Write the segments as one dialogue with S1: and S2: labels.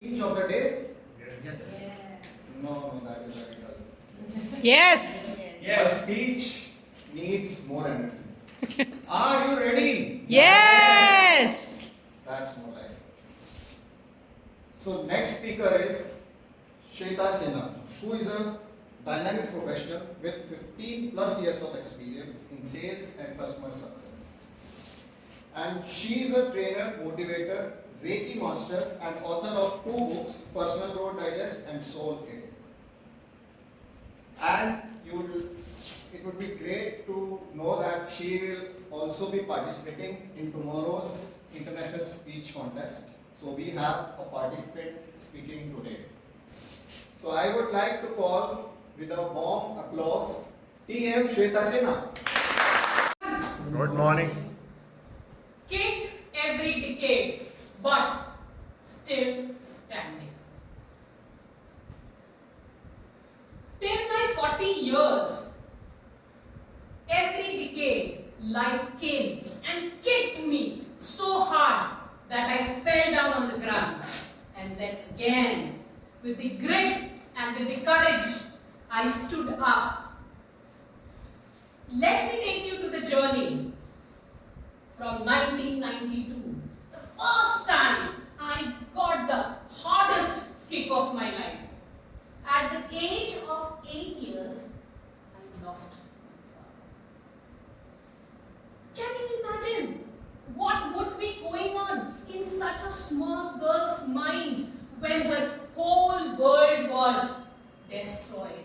S1: Each of the day?
S2: Yes.
S1: No, that is very dull.
S3: Yes.
S1: A speech needs more energy. Are you ready?
S3: Yes.
S1: That's more like it. So next speaker is Sweta Sinha, who is a dynamic professional with 15 plus years of experience in sales and customer success. And she is a trainer, motivator, Reiki master and author of 2 books, Personal Growth Digest and Soul Ebook. And it would be great to know that she will also be participating in tomorrow's international speech contest. So we have a participant speaking today. So I would like to call with a warm applause T.M. Sweta Sinha.
S2: Good morning.
S3: Kicked every decade, but still standing. Till my 40 years, every decade, life came and kicked me so hard that I fell down on the ground. And then again, with the grit and with the courage, I stood up. Let me take you to the journey from 1992. The first time I got the hardest kick of my life. At the age of 8 years, I lost my father. Can you imagine what would be going on in such a small girl's mind when her whole world was destroyed?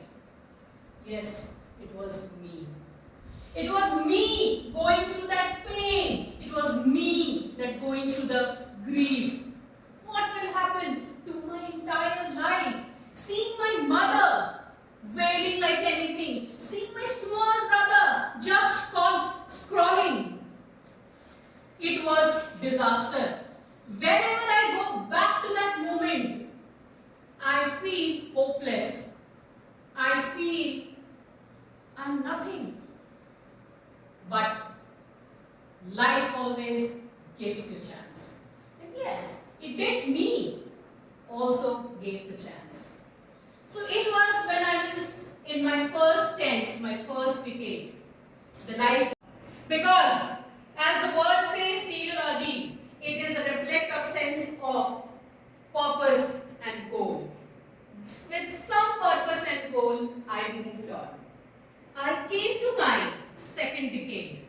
S3: Yes, it was me. It was me going through that pain. It was me that going through the grief. What will happen to my entire life? Seeing my mother wailing like anything. Seeing my small brother just scrawling. It was disaster. Whenever I go back to that moment, I feel hopeless. I feel I'm nothing. But life always gives you chance. And yes, it did me also gave the chance. So it was when I was in my first tense, my first decade, the life. Because as the word says, teleology, it is a reflective sense of purpose and goal. With some purpose and goal, I moved on. I came to my second decade,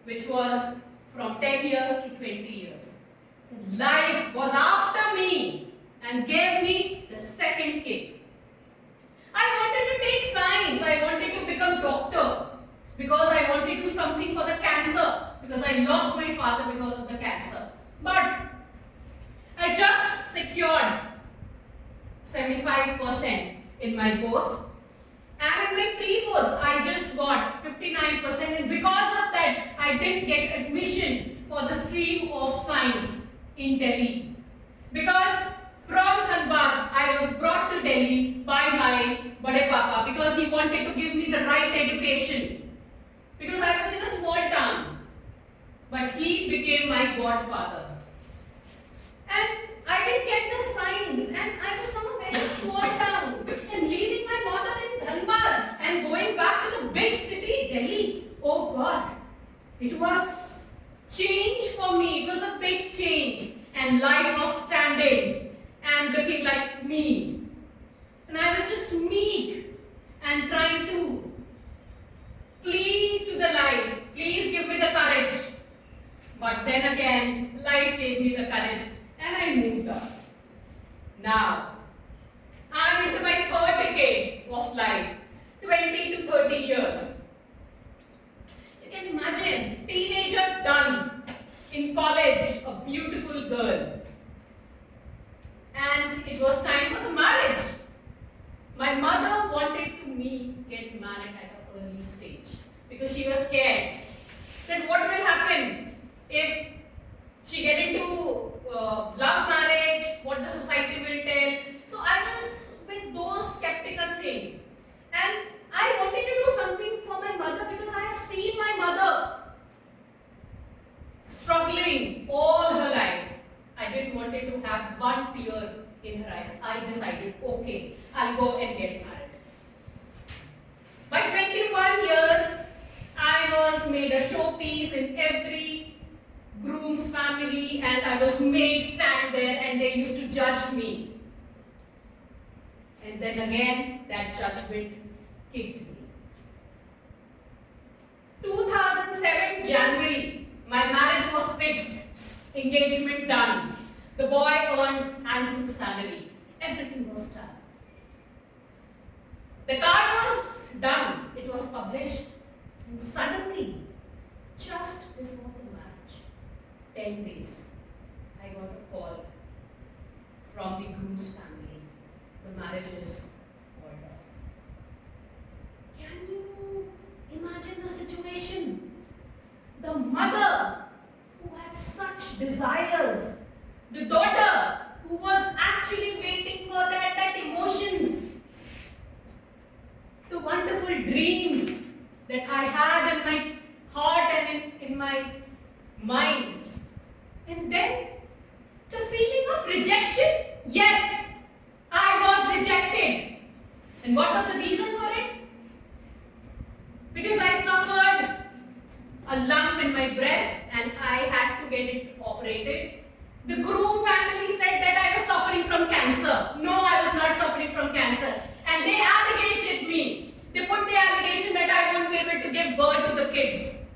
S3: which was from 10 years to 20 years. Life was after me and gave me the second kick. I wanted to take science. I wanted to become doctor because I wanted to do something for the cancer because I lost my father because of the cancer. But I just secured 75% in my boards. And in my pre-boards, I just got 59%, and because of that, I didn't get admission for the stream of science in Delhi. Because from Dhanbad, I was brought to Delhi by my Bade Papa because he wanted to give me the right education. Because I was in a small town. But he became my godfather. And I didn't get the science, and I was from a very small town. And leaving my mother in Dhanbad and going back to the big city, Delhi. Oh God, it was change for me. It was a big change. And life was standing and looking like me. And I was just meek and trying to plead to the life. Please give me the courage. But then again, life gave me the courage. And I moved on. Now, I'm into my third decade of life, 20 to 30 years. You can imagine, teenager done, in college, a beautiful girl. And it was time for the marriage. My mother wanted to me get married at an early stage because she was scared that what will happen if she get into love marriage, what the society will tell. So I was with those skeptical things. And I wanted to do something for my mother because I have seen my mother struggling all her life. I didn't want to have one tear in her eyes, I decided, okay, I'll go and get married. By 21 years, I was made a showpiece in every groom's family, and I was made stand there, and they used to judge me. And then again, that judgment kicked me. 2007 January, my marriage was fixed, engagement done. The boy earned handsome salary. Everything was done. The card was done. It was published. And suddenly, just before the match, 10 days, I got a call from the groom's family. The marriage is called off. Can you imagine the situation? The mother who had such desires, the daughter who was actually waiting for that emotions, the wonderful dreams that I had in my heart and in my mind. And then the feeling of rejection. Yes, I was rejected. And what was the reason for it? Because I suffered a lump in my breast and I had to get it operated. The groom family said that I was suffering from cancer. No, I was not suffering from cancer. And they allegated me. They put the allegation that I won't be able to give birth to the kids.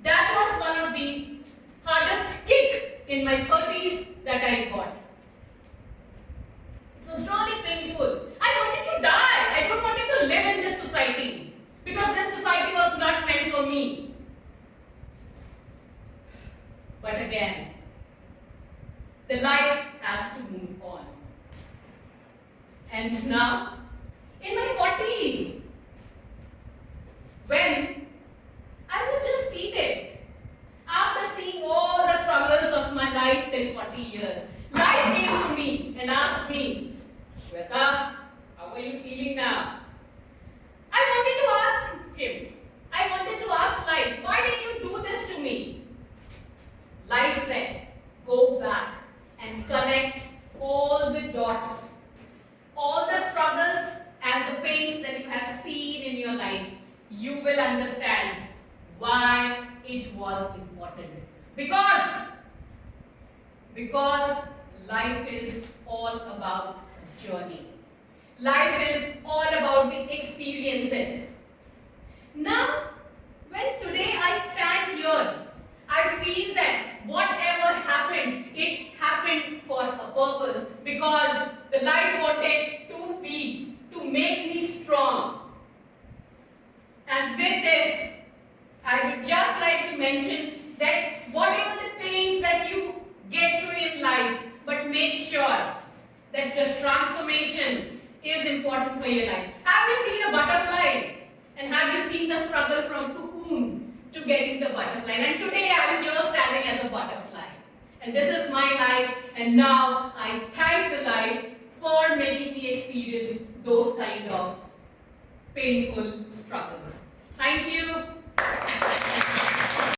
S3: That was one of the hardest kick in my 30s that I got. It was really painful. I wanted to die. I don't wanted to live in this society because this society was not meant for me. But again, the life has to move on. And now, in my 40s, when I was just seated, after seeing all the struggles of my life till 40 years, life came to me and asked me, Sweta, how are you feeling now? I wanted to ask life, why did you do this to me? Life said, go back and connect all the dots, all the struggles and the pains that you have seen in your life. You will understand why it was important. Because life is all about journey. Life is all about the experiences. Now, when today I stand here, I feel that whatever happened, it happened for a purpose. Because the life wanted to make me strong. And with this, I would just like to mention that whatever the pains that you get through in life, but make sure that the transformation is important for your life. Have you seen a butterfly? And have you seen the struggle from cocoon to getting the butterfly? And today I am here standing as a butterfly. And this is my life. And now I thank the life for making me experience those kind of painful struggles. Thank you.